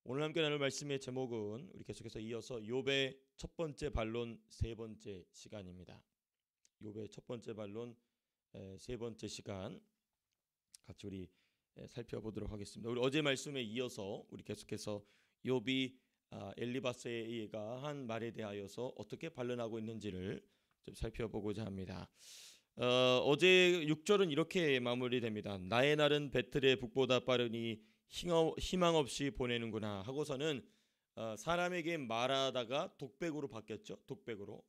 오늘 함께 나눌 말씀의 제목은 우리 계속해서 이어서 욥의 첫 번째 반론 세 번째 시간입니다. 욥의 첫 번째 반론 세 번째 시간 같이 우리 살펴보도록 하겠습니다. 우리 어제 말씀에 이어서 우리 계속해서 욥이 엘리바스가 한 말에 대하여서 어떻게 반론하고 있는지를 좀 살펴보고자 합니다. 어제 6절은 이렇게 마무리됩니다. 나의 날은 배틀의 북보다 빠르니 희망 없이 보내는구나 하고서는 사람에게 말하다가 독백으로 바뀌었죠. 독백으로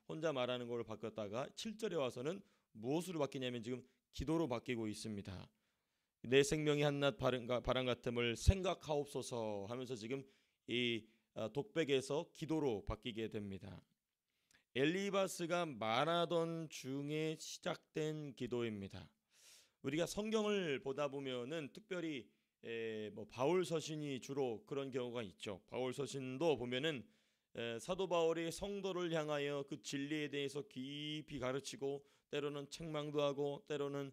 혼자 말하는 걸로 바뀌었다가 7절에 와서는 무엇으로 바뀌냐면 지금 기도로 바뀌고 있습니다. 내 생명이 한낱 바람 같음을 생각하옵소서 하면서 지금 이 독백에서 기도로 바뀌게 됩니다. 엘리바스가 말하던 중에 시작된 기도입니다. 우리가 성경을 보다 보면은 특별히 바울 서신이 주로 그런 경우가 있죠. 바울 서신도 보면은 사도 바울이 성도를 향하여 그 진리에 대해서 깊이 가르치고 때로는 책망도 하고 때로는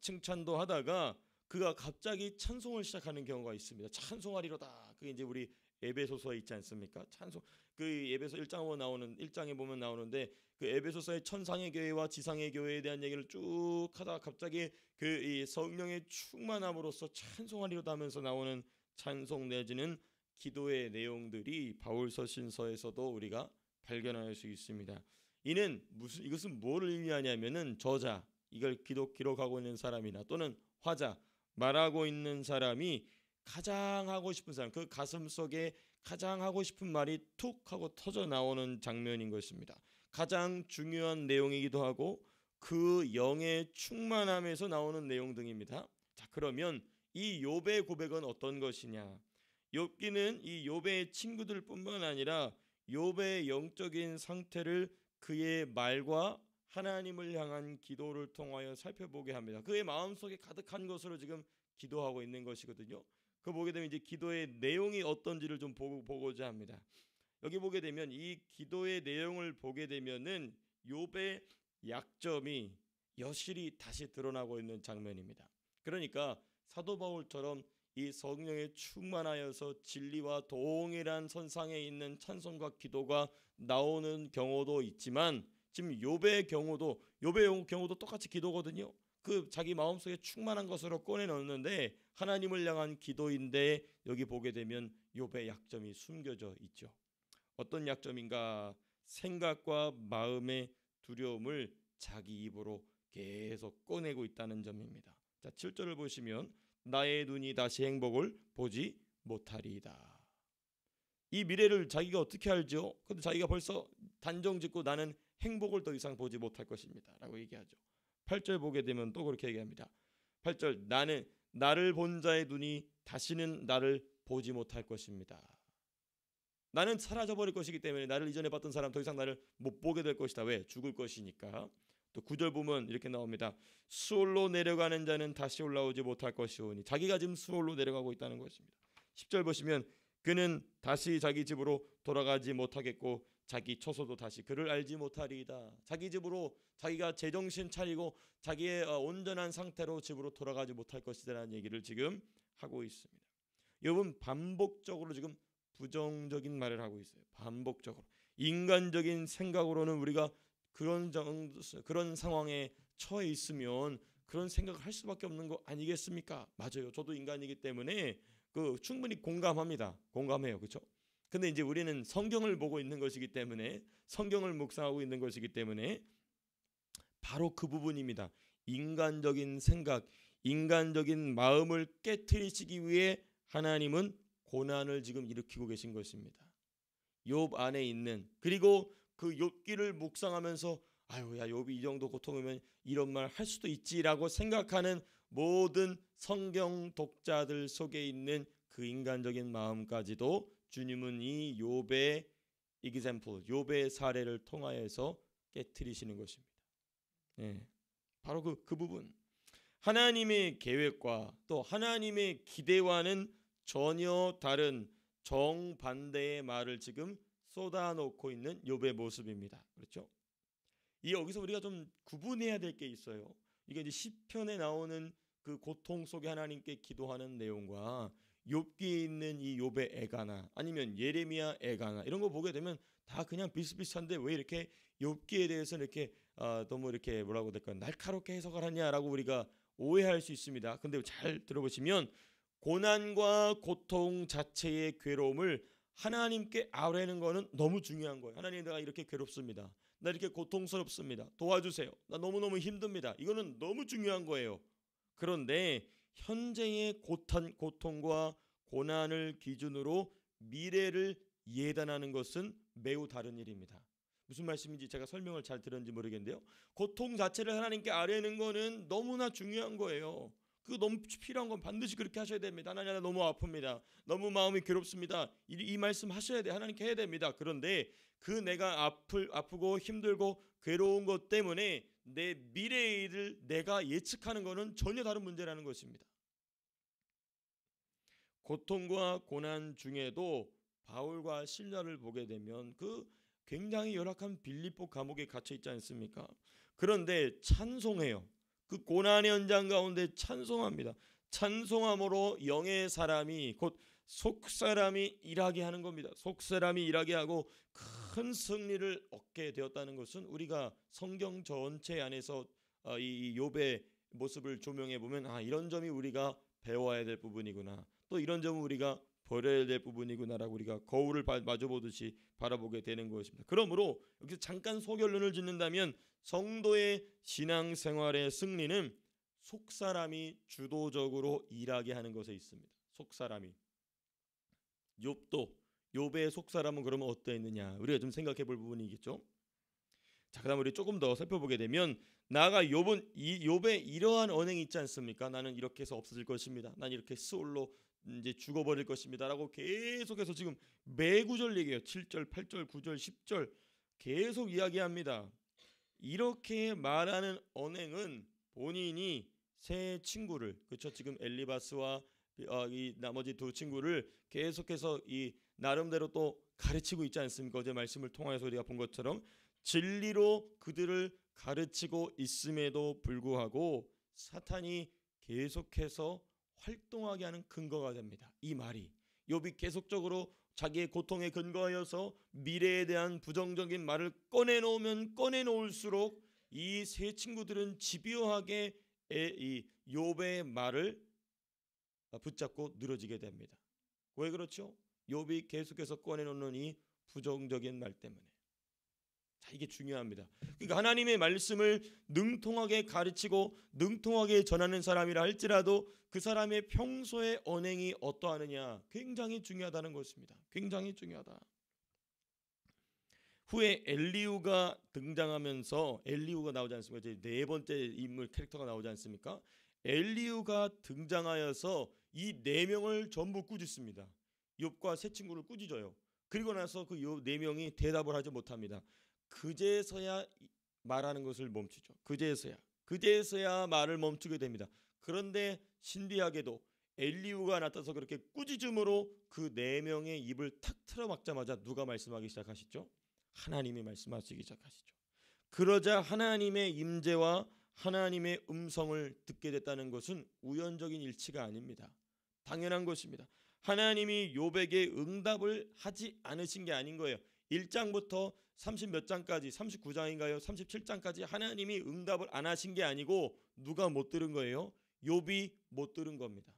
칭찬도 하다가 그가 갑자기 찬송을 시작하는 경우가 있습니다. 찬송하리로다. 그게 이제 우리 에베소서에 있지 않습니까? 찬송. 그 에베소 1장에 보면 나오는데 그 에베소서의 천상의 교회와 지상의 교회에 대한 얘기를 쭉 하다가 갑자기 그 이 성령의 충만함으로써 찬송하리로다 하면서 나오는 찬송 내지는 기도의 내용들이 바울 서신서에서도 우리가 발견할 수 있습니다. 이것은 뭐를 의미하냐면은 저자, 이걸 기록하고 있는 사람이나 또는 화자, 말하고 있는 사람이 가장 하고 싶은 사람, 그 가슴 속에 가장 하고 싶은 말이 툭 하고 터져 나오는 장면인 것입니다. 가장 중요한 내용이기도 하고 그 영의 충만함에서 나오는 내용 등입니다. 자, 그러면 이 욥의 고백은 어떤 것이냐? 욥기는 이 욥의 친구들뿐만 아니라 욥의 영적인 상태를 그의 말과 하나님을 향한 기도를 통하여 살펴보게 합니다. 그의 마음속에 가득한 것으로 지금 기도하고 있는 것이거든요. 그 보게 되면 이제 기도의 내용이 어떤지를 좀 보고자 합니다. 여기 보게 되면 이 기도의 내용을 보게 되면은 욥의 약점이 여실히 다시 드러나고 있는 장면입니다. 그러니까 사도 바울처럼 이 성령에 충만하여서 진리와 동일한 선상에 있는 찬송과 기도가 나오는 경우도 있지만 지금 욥의 경우도 똑같이 기도거든요. 그 자기 마음속에 충만한 것으로 꺼내 넣는데 하나님을 향한 기도인데 여기 보게 되면 욥의 약점이 숨겨져 있죠. 어떤 약점인가? 생각과 마음의 두려움을 자기 입으로 계속 꺼내고 있다는 점입니다. 자, 7절을 보시면 나의 눈이 다시 행복을 보지 못하리이다. 이 미래를 자기가 어떻게 알죠? 근데 자기가 벌써 단정짓고 나는 행복을 더 이상 보지 못할 것입니다 라고 얘기하죠. 8절 보게 되면 또 그렇게 얘기합니다. 8절 나를 본 자의 눈이 다시는 나를 보지 못할 것입니다. 나는 사라져버릴 것이기 때문에 나를 이전에 봤던 사람 더 이상 나를 못 보게 될 것이다. 왜? 죽을 것이니까. 또 9절 보면 이렇게 나옵니다. 수올로 내려가는 자는 다시 올라오지 못할 것이오니 자기가 지금 수올로 내려가고 있다는 것입니다. 10절 보시면 그는 다시 자기 집으로 돌아가지 못하겠고 자기 처소도 다시 그를 알지 못하리이다. 자기 집으로 자기가 제정신 차리고 자기의 온전한 상태로 집으로 돌아가지 못할 것이라는 얘기를 지금 하고 있습니다. 여러분 반복적으로 지금 부정적인 말을 하고 있어요. 반복적으로 인간적인 생각으로는 우리가 그런 상황에 처해 있으면 그런 생각을 할 수밖에 없는 거 아니겠습니까? 맞아요. 저도 인간이기 때문에 충분히 공감합니다. 공감해요. 그렇죠? 근데 이제 우리는 성경을 보고 있는 것이기 때문에 성경을 묵상하고 있는 것이기 때문에 바로 그 부분입니다. 인간적인 생각, 인간적인 마음을 깨트리시기 위해 하나님은 고난을 지금 일으키고 계신 것입니다. 욥 안에 있는 그리고 그 욥기를 묵상하면서 아유 야 욥이 이 정도 고통이면 이런 말 할 수도 있지라고 생각하는 모든 성경 독자들 속에 있는 그 인간적인 마음까지도 주님은 이 욥의 욥의 사례를 통하여서 깨트리시는 것입니다. 예, 바로 그 부분 하나님의 계획과 또 하나님의 기대와는 전혀 다른 정반대의 말을 지금 쏟아놓고 있는 욥의 모습입니다. 그렇죠? 여기서 우리가 좀 구분해야 될 게 있어요. 이게 이제 시편에 나오는 그 고통 속에 하나님께 기도하는 내용과 욥기에 있는 이 욥의 애가나 아니면 예레미야 애가나 이런 거 보게 되면 다 그냥 비슷비슷한데 왜 이렇게 욥기에 대해서 이렇게 너무 이렇게 뭐라고 될까 날카롭게 해석을 하냐라고 우리가 오해할 수 있습니다. 근데 잘 들어보시면 고난과 고통 자체의 괴로움을 하나님께 아뢰는 거는 너무 중요한 거예요. 하나님, 내가 이렇게 괴롭습니다. 나 이렇게 고통스럽습니다. 도와주세요. 나 너무너무 힘듭니다. 이거는 너무 중요한 거예요. 그런데 현재의 고통과 고난을 기준으로 미래를 예단하는 것은 매우 다른 일입니다. 무슨 말씀인지 제가 설명을 잘 들었는지 모르겠는데요. 고통 자체를 하나님께 아뢰는 거는 너무나 중요한 거예요. 그거 너무 필요한 건 반드시 그렇게 하셔야 됩니다. 하나님, 나 너무 아픕니다. 너무 마음이 괴롭습니다. 이 말씀 하셔야 돼. 하나님께 해야 됩니다. 그런데 그 내가 아프고 힘들고 괴로운 것 때문에 내 미래의 일을 내가 예측하는 것은 전혀 다른 문제라는 것입니다. 고통과 고난 중에도 바울과 실라를 보게 되면 그 굉장히 열악한 빌립보 감옥에 갇혀 있지 않습니까? 그런데 찬송해요. 그 고난의 현장 가운데 찬송합니다. 찬송함으로 영의 사람이 곧 속사람이 일하게 하는 겁니다. 속사람이 일하게 하고 큰 승리를 얻게 되었다는 것은 우리가 성경 전체 안에서 이 욥의 모습을 조명해 보면 이런 점이 우리가 배워야 될 부분이구나. 또 이런 점은 우리가 버려야 될 부분이구나라고 우리가 거울을 마주보듯이 바라보게 되는 것입니다. 그러므로 여기서 잠깐 소결론을 짓는다면 성도의 신앙생활의 승리는 속사람이 주도적으로 일하게 하는 것에 있습니다. 속사람이. 욥의 속사람은 그러면 어떠했느냐, 우리가 좀 생각해 볼 부분이겠죠. 자, 그다음 우리 조금 더 살펴보게 되면 나아가 욥의 이러한 언행이 있지 않습니까? 나는 이렇게 해서 없어질 것입니다. 난 이렇게 스올로 이제 죽어버릴 것입니다라고 계속해서 지금 매구절 얘기해요. 7절, 8절, 9절, 10절 계속 이야기합니다. 이렇게 말하는 언행은 본인이 세 친구를, 그렇죠? 지금 엘리바스와 이 나머지 두 친구를 계속해서 이 나름대로 또 가르치고 있지 않습니까? 어제 말씀을 통해서 우리가 본 것처럼 진리로 그들을 가르치고 있음에도 불구하고 사탄이 계속해서 활동하게 하는 근거가 됩니다. 이 말이 욥이 계속적으로 자기의 고통에 근거하여서 미래에 대한 부정적인 말을 꺼내놓으면 꺼내놓을수록 이 세 친구들은 집요하게 이 욥의 말을 붙잡고 늘어지게 됩니다. 왜 그렇죠? 욥이 계속해서 꺼내놓는 이 부정적인 말 때문에. 자, 이게 중요합니다. 그러니까 하나님의 말씀을 능통하게 가르치고 능통하게 전하는 사람이라 할지라도 그 사람의 평소의 언행이 어떠하느냐 굉장히 중요하다는 것입니다. 굉장히 중요하다. 후에 엘리후가 등장하면서 엘리후가 나오지 않습니까? 이제 네 번째 인물 캐릭터가 나오지 않습니까? 엘리후가 등장하여서 이 네 명을 전부 꾸짖습니다. 욥과 세 친구를 꾸짖어요. 그리고 나서 그 네 명이 대답을 하지 못합니다. 그제서야 말하는 것을 멈추죠. 그제서야 말을 멈추게 됩니다. 그런데 신비하게도 엘리후가 나타나서 그렇게 꾸짖음으로 그 네 명의 입을 탁 틀어막자마자 누가 말씀하기 시작하시죠? 하나님이 말씀하시기 시작하시죠. 그러자 하나님의 임재와 하나님의 음성을 듣게 됐다는 것은 우연적인 일치가 아닙니다. 당연한 것입니다. 하나님이 욥에게 응답을 하지 않으신 게 아닌 거예요. 1장부터 30 몇 장까지 39장인가요? 37장까지 하나님이 응답을 안 하신 게 아니고 누가 못 들은 거예요? 욥이 못 들은 겁니다.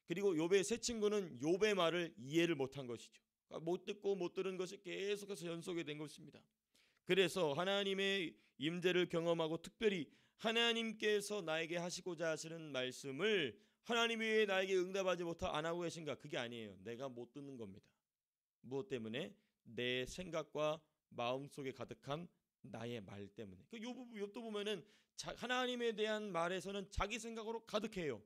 그리고 욥의 세 친구는 욥의 말을 이해를 못한 것이죠. 못 듣고 못 들은 것이 계속해서 연속이 된 것입니다. 그래서 하나님의 임재를 경험하고 특별히 하나님께서 나에게 하시고자 하시는 말씀을 하나님이 왜 나에게 응답하지 안 하고 계신가? 그게 아니에요. 내가 못 듣는 겁니다. 무엇 때문에? 내 생각과 마음속에 가득한 나의 말 때문에. 그 욥도 보면은 하나님에 대한 말에서는 자기 생각으로 가득해요.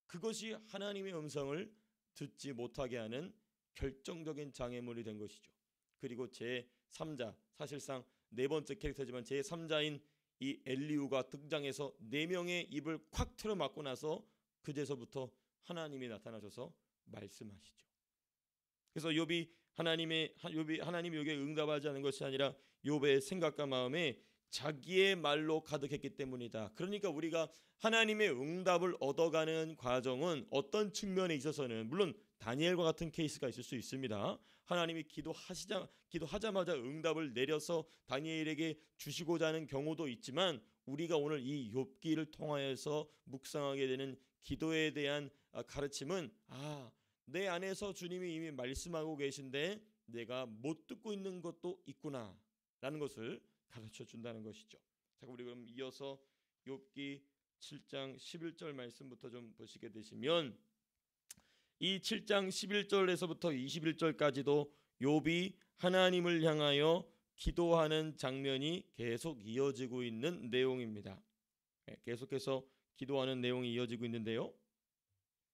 그것이 하나님의 음성을 듣지 못하게 하는 결정적인 장애물이 된 것이죠. 그리고 제3자, 사실상 네 번째 캐릭터지만 제3자인 이 엘리후가 등장해서 네 명의 입을 콱 틀어막고 나서 그제서부터 하나님이 나타나셔서 말씀하시죠. 그래서 욥이 하나님이 여기에 응답하지 않은 것이 아니라 욥의 생각과 마음에 자기의 말로 가득했기 때문이다. 그러니까 우리가 하나님의 응답을 얻어가는 과정은 어떤 측면에 있어서는 물론 다니엘과 같은 케이스가 있을 수 있습니다. 하나님이 기도하자마자 응답을 내려서 다니엘에게 주시고자 하는 경우도 있지만 우리가 오늘 이 욥기를 통하여서 묵상하게 되는 기도에 대한 가르침은 내 안에서 주님이 이미 말씀하고 계신데 내가 못 듣고 있는 것도 있구나 라는 것을 가르쳐 준다는 것이죠. 자, 우리 그럼 이어서 욥기 7장 11절 말씀부터 좀 보시게 되시면 이 7장 11절에서부터 21절까지도 욥이 하나님을 향하여 기도하는 장면이 계속 이어지고 있는 내용입니다. 계속해서 기도하는 내용이 이어지고 있는데요.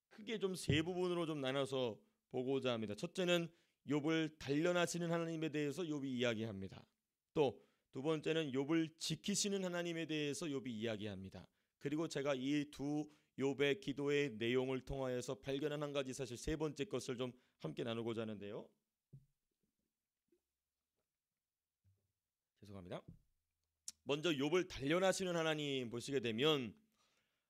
크게 좀 세 부분으로 좀 나눠서 보고자 합니다. 첫째는 욥을 단련하시는 하나님에 대해서 욥이 이야기합니다. 또 두 번째는 욥을 지키시는 하나님에 대해서 욥이 이야기합니다. 그리고 제가 이 두 욥의 기도의 내용을 통하여서 발견한 한 가지 사실 세 번째 것을 좀 함께 나누고자 하는데요. 죄송합니다. 먼저 욥을 단련하시는 하나님 보시게 되면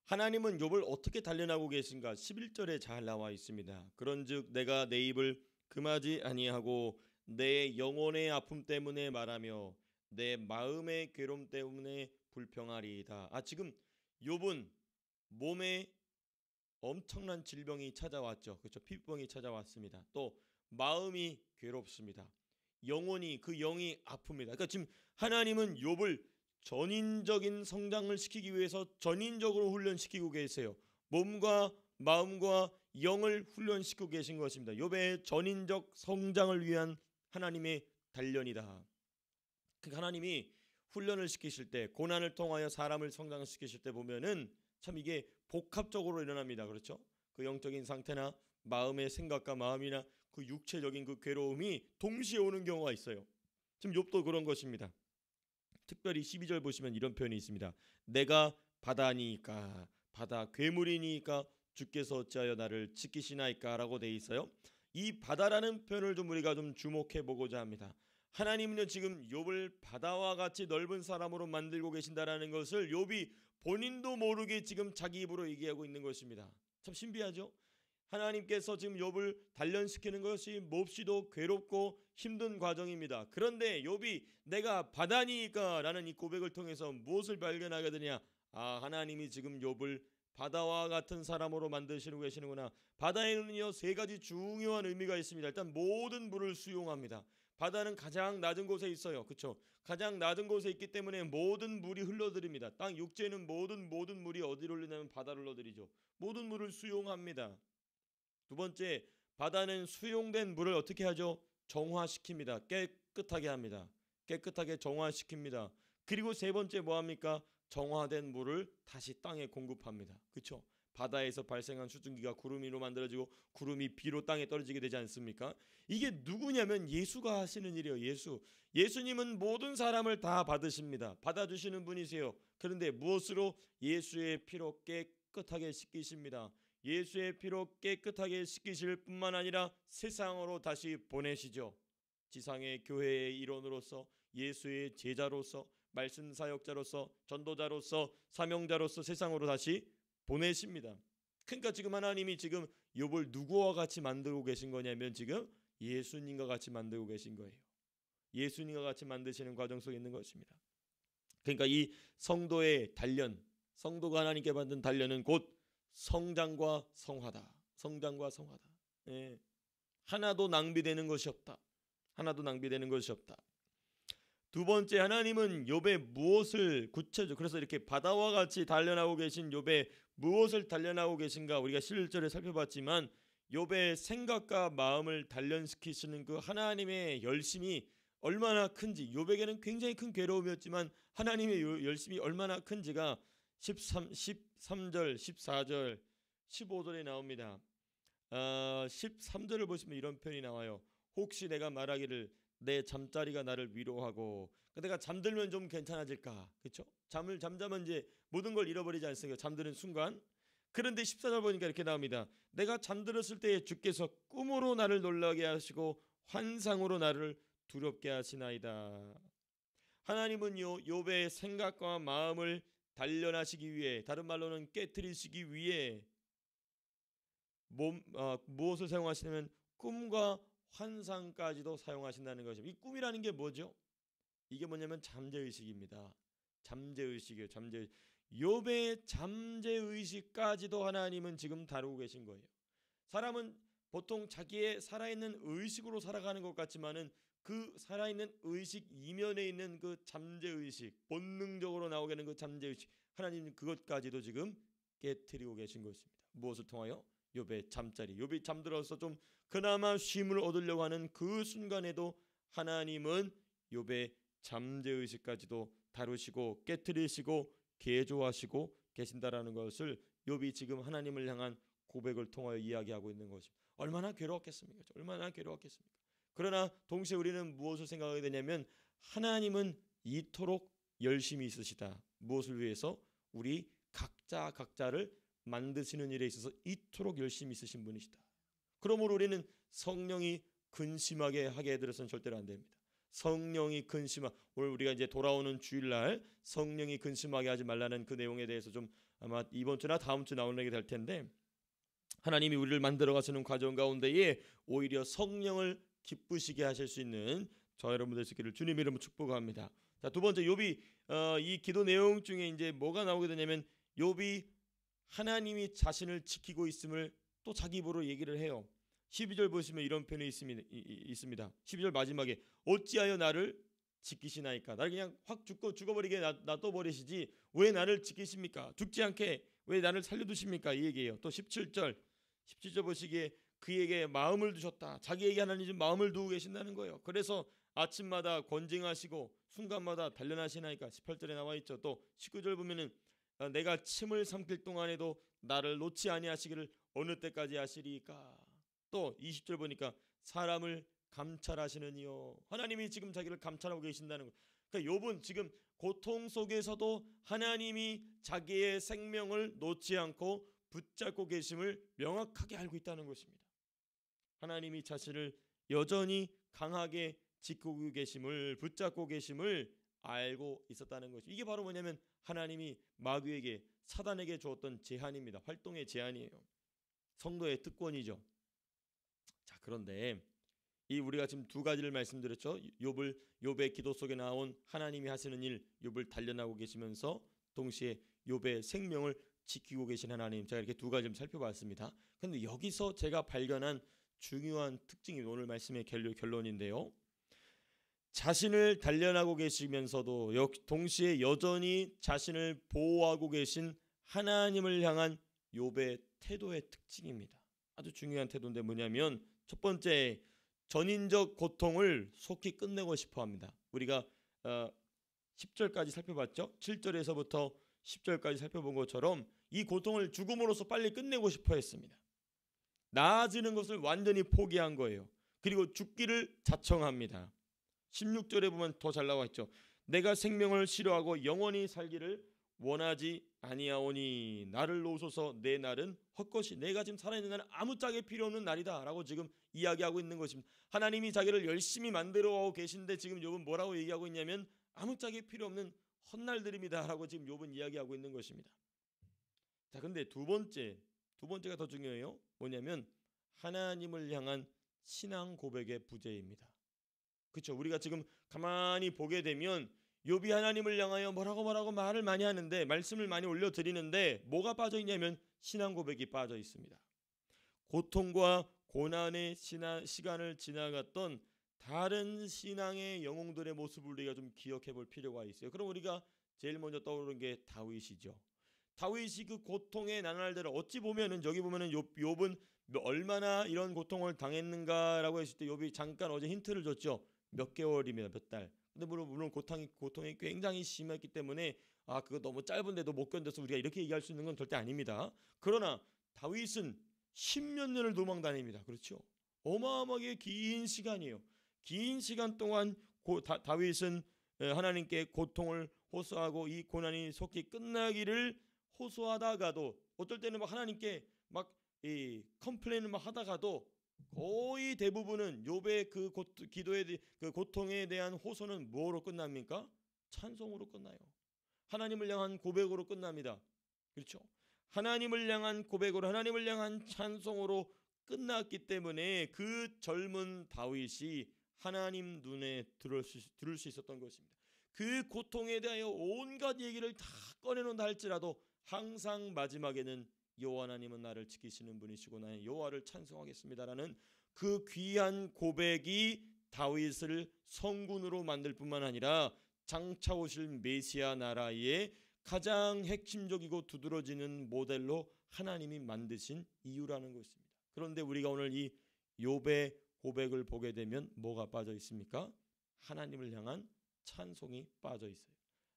하나님은 욥을 어떻게 단련하고 계신가 11절에 잘 나와 있습니다. 그런즉 내가 내 입을 금하지 아니하고 내 영혼의 아픔 때문에 말하며 내 마음의 괴로움 때문에 불평하리이다. 지금 욥은 몸에 엄청난 질병이 찾아왔죠. 그렇죠? 피부병이 찾아왔습니다. 또 마음이 괴롭습니다. 영혼이 그 영이 아픕니다. 그러니까 지금 하나님은 욥을 전인적인 성장을 시키기 위해서 전인적으로 훈련시키고 계세요. 몸과 마음과 영을 훈련시키고 계신 것입니다. 욥의 전인적 성장을 위한 하나님의 단련이다. 하나님이 훈련을 시키실 때 고난을 통하여 사람을 성장시키실 때 보면은 참 이게 복합적으로 일어납니다. 그렇죠? 그 영적인 상태나 마음의 생각과 마음이나 그 육체적인 그 괴로움이 동시에 오는 경우가 있어요. 지금 욥도 그런 것입니다. 특별히 12절 보시면 이런 표현이 있습니다. 내가 바다니까 바다 괴물이니까 주께서 어찌하여 나를 지키시나이까 라고 돼 있어요. 이 바다라는 표현을 좀 우리가 좀 주목해 보고자 합니다. 하나님은 지금 욥을 바다와 같이 넓은 사람으로 만들고 계신다라는 것을 욥이 본인도 모르게 지금 자기 입으로 얘기하고 있는 것입니다. 참 신비하죠? 하나님께서 지금 욥을 단련시키는 것이 몹시도 괴롭고 힘든 과정입니다. 그런데 욥이 내가 바다니까 라는 이 고백을 통해서 무엇을 발견하게 되냐? 하나님이 지금 욥을 바다와 같은 사람으로 만드시고 계시는구나. 바다에는요 세 가지 중요한 의미가 있습니다. 일단 모든 물을 수용합니다. 바다는 가장 낮은 곳에 있어요. 그렇죠? 가장 낮은 곳에 있기 때문에 모든 물이 흘러들입니다. 땅 육지에는 모든 물이 어디로 흘리냐면 바다로 흘러들이죠. 모든 물을 수용합니다. 두 번째, 바다는 수용된 물을 어떻게 하죠? 정화시킵니다. 깨끗하게 합니다. 깨끗하게 정화시킵니다. 그리고 세 번째 뭐합니까? 정화된 물을 다시 땅에 공급합니다. 그렇죠? 바다에서 발생한 수증기가 구름 위로 만들어지고 구름이 비로 땅에 떨어지게 되지 않습니까? 이게 누구냐면 예수가 하시는 일이에요. 예수님은 모든 사람을 다 받으십니다. 받아주시는 분이세요. 그런데 무엇으로? 예수의 피로 깨끗하게 씻기십니다. 예수의 피로 깨끗하게 씻기실 뿐만 아니라 세상으로 다시 보내시죠. 지상의 교회의 일원으로서 예수의 제자로서 말씀 사역자로서 전도자로서 사명자로서 세상으로 다시 보내십니다. 그러니까 지금 하나님이 지금 욥을 누구와 같이 만들고 계신 거냐면 지금 예수님과 같이 만들고 계신 거예요. 예수님과 같이 만드시는 과정 속에 있는 것입니다. 그러니까 이 성도의 단련, 성도가 하나님께 받은 단련은 곧 성장과 성화다. 성장과 성화다. 예. 하나도 낭비되는 것이 없다. 하나도 낭비되는 것이 없다. 두 번째, 하나님은 욥의 무엇을 구체적으로, 그래서 이렇게 바다와 같이 단련하고 계신 욥의 무엇을 단련하고 계신가 우리가 11절에 살펴봤지만 욥의 생각과 마음을 단련시키시는 그 하나님의 열심이 얼마나 큰지, 욥에게는 굉장히 큰 괴로움이었지만 하나님의 열심이 얼마나 큰지가 13절, 14절, 15절에 나옵니다. 13절을 보시면 이런 표현이 나와요. 혹시 내가 말하기를 내 잠자리가 나를 위로하고, 내가 잠들면 좀 괜찮아질까? 그렇죠? 잠자면 이제 모든 걸 잃어버리지 않습니까? 잠드는 순간. 그런데 14절 보니까 이렇게 나옵니다. 내가 잠들었을 때 주께서 꿈으로 나를 놀라게 하시고 환상으로 나를 두렵게 하시나이다. 하나님은요 욥의 생각과 마음을 단련하시기 위해, 다른 말로는 깨트리시기 위해 무엇을 사용하시냐면 꿈과 환상까지도 사용하신다는 것입니다. 이 꿈이라는 게 뭐죠? 이게 뭐냐면 잠재의식입니다. 잠재의식이에요. 잠재의식. 욥의 잠재의식까지도 하나님은 지금 다루고 계신 거예요. 사람은 보통 자기의 살아있는 의식으로 살아가는 것 같지만은 그 살아있는 의식 이면에 있는 그 잠재의식, 본능적으로 나오게 되는 그 잠재의식, 하나님은 그것까지도 지금 깨트리고 계신 것입니다. 무엇을 통하여? 욥의 잠자리. 욥이 잠들어서 좀 그나마 쉼을 얻으려고 하는 그 순간에도 하나님은 욥의 잠재의식까지도 다루시고 깨트리시고 개조하시고 계신다라는 것을 욥이 지금 하나님을 향한 고백을 통하여 이야기하고 있는 것입니다. 얼마나 괴로웠겠습니까? 얼마나 괴로웠겠습니까? 그러나 동시에 우리는 무엇을 생각하게 되냐면 하나님은 이토록 열심히 있으시다. 무엇을 위해서? 우리 각자를 만드시는 일에 있어서 이토록 열심히 있으신 분이시다. 그러므로 우리는 성령이 근심하게 하게 해드려서는 절대로 안 됩니다. 성령이 오늘 우리가 이제 돌아오는 주일날 성령이 근심하게 하지 말라는 그 내용에 대해서 좀 아마 이번 주나 다음 주 나오게 될 텐데, 하나님이 우리를 만들어 가시는 과정 가운데에 오히려 성령을 기쁘시게 하실 수 있는 저 여러분들 되시기를 주님 이름으로 축복합니다. 자, 두 번째, 욥이 이 기도 내용 중에 이제 뭐가 나오게 되냐면 욥이 하나님이 자신을 지키고 있음을 또 자기 입으로 얘기를 해요. 12절 보시면 이런 표현이 있습니다. 12절 마지막에 어찌하여 나를 지키시나이까? 나를 그냥 확 죽어버리게 놔둬버리시지 왜 나를 지키십니까? 죽지 않게 왜 나를 살려두십니까? 이 얘기예요. 또 17절 보시기에 그에게 마음을 두셨다. 자기에게 하나님 마음을 두고 계신다는 거예요. 그래서 아침마다 권징하시고 순간마다 단련하시나이까? 18절에 나와 있죠. 또 19절 보면은 내가 침을 삼킬 동안에도 나를 놓지 아니하시기를 어느 때까지 하시리까? 또 20절 보니까 사람을 감찰하시는 이요. 하나님이 지금 자기를 감찰하고 계신다는 거예요. 그러니까 욥은 지금 고통 속에서도 하나님이 자기의 생명을 놓지 않고 붙잡고 계심을 명확하게 알고 있다는 것입니다. 하나님이 자신을 여전히 강하게 지키고 계심을, 붙잡고 계심을 알고 있었다는 것이, 이게 바로 뭐냐면 하나님이 마귀에게, 사단에게 주었던 제한입니다. 활동의 제한이에요. 성도의 특권이죠. 자, 그런데 이 우리가 지금 두 가지를 말씀드렸죠. 욥의 기도 속에 나온 하나님이 하시는 일, 욥을 단련하고 계시면서 동시에 욥의 생명을 지키고 계신 하나님, 제가 이렇게 두 가지 좀 살펴봤습니다. 그런데 여기서 제가 발견한 중요한 특징이 오늘 말씀의 결론인데요. 자신을 단련하고 계시면서도 동시에 여전히 자신을 보호하고 계신 하나님을 향한 욥의 태도의 특징입니다. 아주 중요한 태도인데 뭐냐면, 첫 번째, 전인적 고통을 속히 끝내고 싶어합니다. 우리가 10절까지 살펴봤죠. 7절에서부터 10절까지 살펴본 것처럼 이 고통을 죽음으로써 빨리 끝내고 싶어했습니다. 나아지는 것을 완전히 포기한 거예요. 그리고 죽기를 자청합니다. 16절에 보면 더 잘 나와 있죠. 내가 생명을 싫어하고 영원히 살기를 원하지 아니하오니 나를 놓으소서. 내 날은 헛것이, 내가 지금 살아있는 날은 아무짝에 필요 없는 날이다 라고 지금 이야기하고 있는 것입니다. 하나님이 자기를 열심히 만들어오고 계신데 지금 욥은 뭐라고 얘기하고 있냐면 아무짝에 필요 없는 헛날들입니다 라고 지금 욥은 이야기하고 있는 것입니다. 자, 근데 두 번째가 더 중요해요. 뭐냐면 하나님을 향한 신앙 고백의 부재입니다. 그렇죠. 우리가 지금 가만히 보게 되면 욥이 하나님을 향하여 뭐라고 말을 많이 하는데, 말씀을 많이 올려드리는데 뭐가 빠져 있냐면 신앙 고백이 빠져 있습니다. 고통과 고난의 시간을 지나갔던 다른 신앙의 영웅들의 모습을 우리가 좀 기억해 볼 필요가 있어요. 그럼 우리가 제일 먼저 떠오르는 게 다윗이죠. 다윗이 그 고통의 나날들을 어찌 보면은, 여기 보면은 욥은 얼마나 이런 고통을 당했는가라고 했을 때 욥이 잠깐 어제 힌트를 줬죠. 몇 개월이면 몇 달. 근데 물론 고통이 굉장히 심했기 때문에 그거 너무 짧은데도 못 견뎌서 우리가 이렇게 얘기할 수 있는 건 절대 아닙니다. 그러나 다윗은 10몇 년을 도망 다닙니다. 그렇죠? 어마어마하게 긴 시간이에요. 긴 시간 동안 다윗은 하나님께 고통을 호소하고 이 고난이 속히 끝나기를 호소하다가도, 어떨 때는 막 하나님께 막 컴플레인을 막 하다가도 거의 대부분은 욥의 그 기도에 그 고통에 대한 호소는 뭐로 끝납니까? 찬송으로 끝나요. 하나님을 향한 고백으로 끝납니다. 그렇죠? 하나님을 향한 고백으로, 하나님을 향한 찬송으로 끝났기 때문에 그 젊은 다윗이 하나님 눈에 들을 수 있었던 것입니다. 그 고통에 대하여 온갖 얘기를 다 꺼내놓는다 할지라도 항상 마지막에는 여호와 하나님은 나를 지키시는 분이시고 나의 여호와를 찬송하겠습니다라는 그 귀한 고백이 다윗을 성군으로 만들 뿐만 아니라 장차 오실 메시아 나라의 가장 핵심적이고 두드러지는 모델로 하나님이 만드신 이유라는 것입니다. 그런데 우리가 오늘 이 욥의 고백을 보게 되면 뭐가 빠져 있습니까? 하나님을 향한 찬송이 빠져 있어요.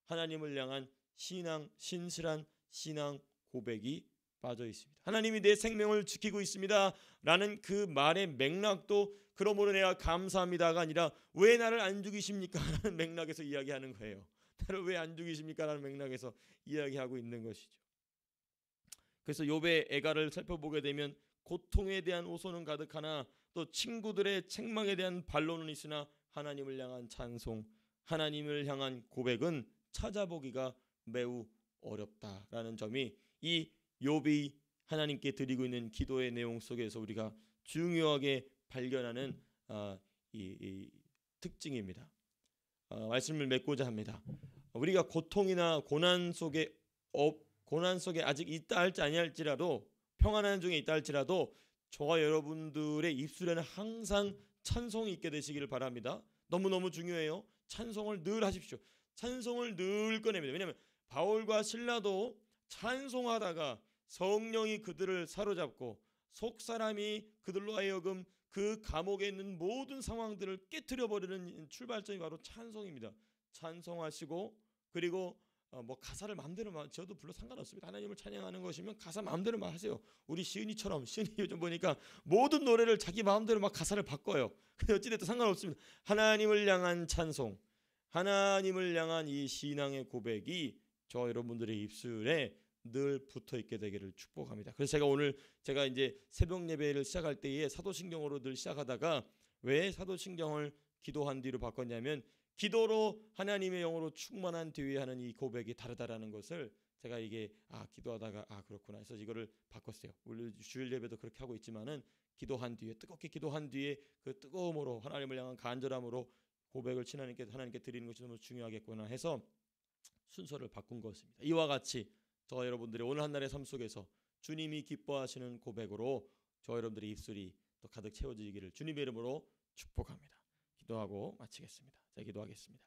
하나님을 향한 신실한 신앙 고백이 빠져 있습니다. 하나님이 내 생명을 지키고 있습니다 라는 그 말의 맥락도 그러므로 내가 감사합니다가 아니라 왜 나를 안 죽이십니까 라는 맥락에서 이야기하는 거예요. 나를 왜 안 죽이십니까 라는 맥락에서 이야기하고 있는 것이죠. 그래서 욥의 애가를 살펴보게 되면 고통에 대한 호소는 가득하나 또 친구들의 책망에 대한 반론은 있으나 하나님을 향한 찬송, 하나님을 향한 고백은 찾아보기가 매우 어렵다라는 점이 이 욥이 하나님께 드리고 있는 기도의 내용 속에서 우리가 중요하게 발견하는 이 특징입니다. 말씀을 맺고자 합니다. 우리가 고통이나 고난 속에 아직 있다 할지 아니할지라도 평안한 중에 있다 할지라도 저와 여러분들의 입술에는 항상 찬송이 있게 되시기를 바랍니다. 너무너무 중요해요. 찬송을 늘 하십시오. 찬송을 늘 꺼냅니다. 왜냐하면 바울과 실라도 찬송하다가 성령이 그들을 사로잡고 속사람이 그들로 하여금 그 감옥에 있는 모든 상황들을 깨트려 버리는 출발점이 바로 찬송입니다. 찬송하시고 그리고 뭐 가사를 마음대로 저도 불러 상관없습니다. 하나님을 찬양하는 것이면 가사 마음대로 막 하세요. 우리 시은이처럼, 시은이 요즘 보니까 모든 노래를 자기 마음대로 막 가사를 바꿔요. 근데 어찌됐든 상관없습니다. 하나님을 향한 찬송, 하나님을 향한 이 신앙의 고백이 저 여러분들의 입술에 늘 붙어 있게 되기를 축복합니다. 그래서 제가 이제 새벽 예배를 시작할 때에 사도신경으로 늘 시작하다가 왜 사도신경을 기도한 뒤로 바꿨냐면 기도로 하나님의 영으로 충만한 뒤에 하는 이 고백이 다르다라는 것을 제가 이게 기도하다가 그렇구나 해서 이거를 바꿨어요. 우리 주일 예배도 그렇게 하고 있지만은 기도한 뒤에 뜨겁게 기도한 뒤에 그 뜨거움으로 하나님을 향한 간절함으로 고백을 하나님께 드리는 것이 너무 중요하겠구나 해서 순서를 바꾼 것입니다. 이와 같이 저 여러분들의 오늘 한날의 삶 속에서 주님이 기뻐하시는 고백으로 저 여러분들의 입술이 또 가득 채워지기를 주님의 이름으로 축복합니다. 기도하고 마치겠습니다. 자, 기도하겠습니다.